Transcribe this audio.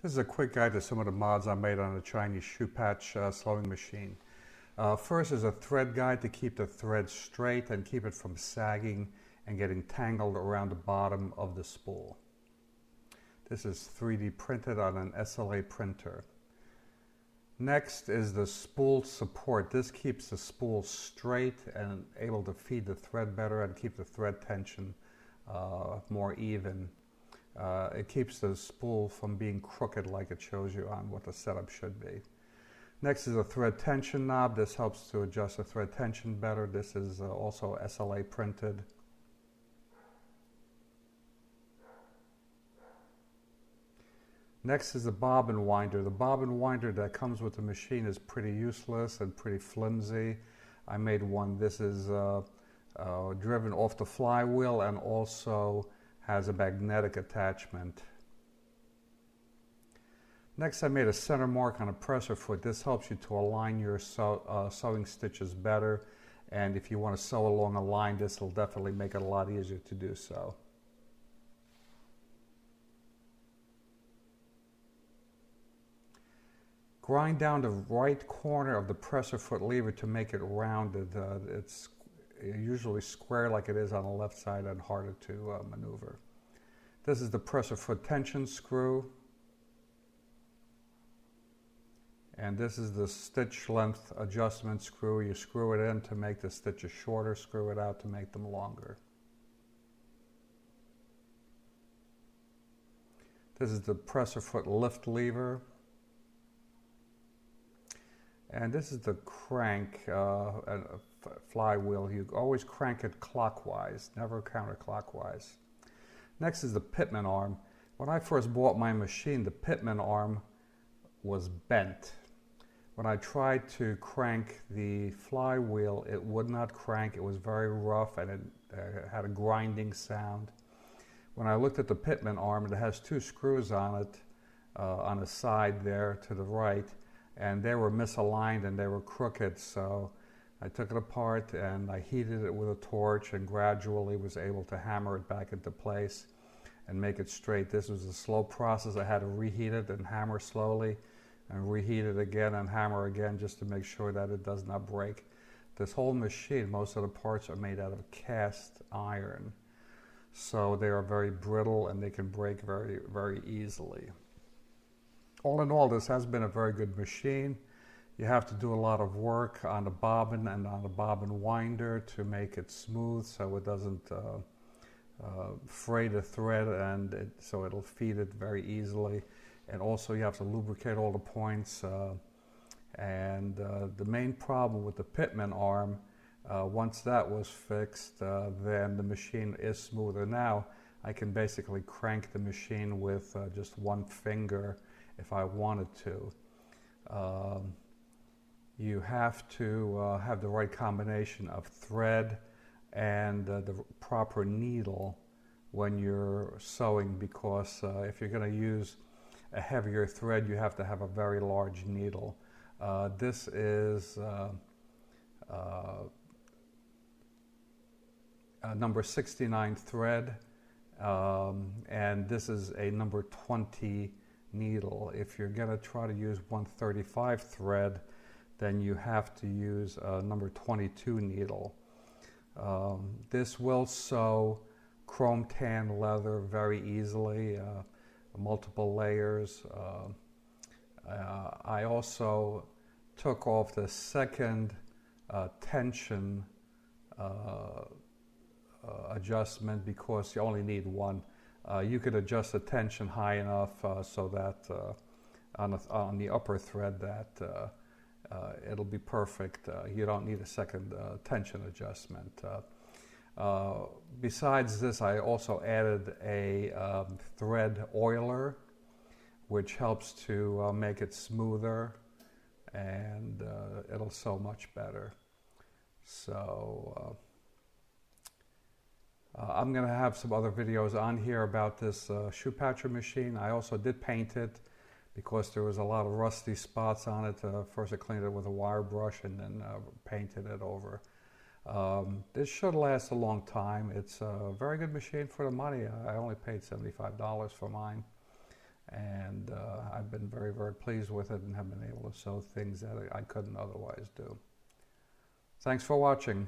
This is a quick guide to some of the mods I made on a Chinese shoe patch sewing machine. First is a thread guide to keep the thread straight and keep it from sagging and getting tangled around the bottom of the spool. This is 3D printed on an SLA printer. Next is the spool support. This keeps the spool straight and able to feed the thread better and keep the thread tension more even. It keeps the spool from being crooked like it shows you on what the setup should be. Next is a thread tension knob. This helps to adjust the thread tension better. This is also SLA printed. Next is the bobbin winder. The bobbin winder that comes with the machine is pretty useless and pretty flimsy. I made one. This is driven off the flywheel and also has a magnetic attachment. Next, I made a center mark on a presser foot. This helps you to align your sewing stitches better, and if you want to sew along a line, this will definitely make it a lot easier to do so. Grind down the right corner of the presser foot lever to make it rounded. It's usually square like it is on the left side and harder to maneuver. This is the presser foot tension screw. And this is the stitch length adjustment screw. You screw it in to make the stitches shorter, screw it out to make them longer. This is the presser foot lift lever. And this is the crank flywheel. You always crank it clockwise, never counterclockwise. Next is the pitman arm. When I first bought my machine, the pitman arm was bent. When I tried to crank the flywheel, it would not crank. It was very rough and it had a grinding sound. When I looked at the pitman arm, it has two screws on it, on the side there to the right, and they were misaligned and they were crooked. So I took it apart and I heated it with a torch and gradually was able to hammer it back into place and make it straight. This was a slow process. I had to reheat it and hammer slowly and reheat it again and hammer again just to make sure that it does not break. This whole machine, most of the parts are made out of cast iron. So they are very brittle and they can break very, very easily. All in all, this has been a very good machine. You have to do a lot of work on the bobbin and on the bobbin winder to make it smooth so it doesn't fray the thread, and so it'll feed it very easily. And also you have to lubricate all the points. The main problem with the pitman arm, once that was fixed, then the machine is smoother. Now I can basically crank the machine with just one finger if I wanted to. You have to have the right combination of thread and the proper needle when you're sewing, because if you're going to use a heavier thread, you have to have a very large needle. This is a number 69 thread, and this is a number 20 needle. If you're going to try to use 135 thread, then you have to use a number 22 needle. This will sew chrome tan leather very easily, multiple layers. I also took off the second tension adjustment because you only need one. You could adjust the tension high enough so that on the upper thread that it'll be perfect. You don't need a second tension adjustment. Besides this, I also added a thread oiler, which helps to make it smoother, and it'll sew much better. So I'm going to have some other videos on here about this shoe patcher machine. I also did paint it because there was a lot of rusty spots on it. First I cleaned it with a wire brush and then painted it over. This should last a long time. It's a very good machine for the money. I only paid $75 for mine, and I've been very, very pleased with it and have been able to sew things that I couldn't otherwise do. Thanks for watching.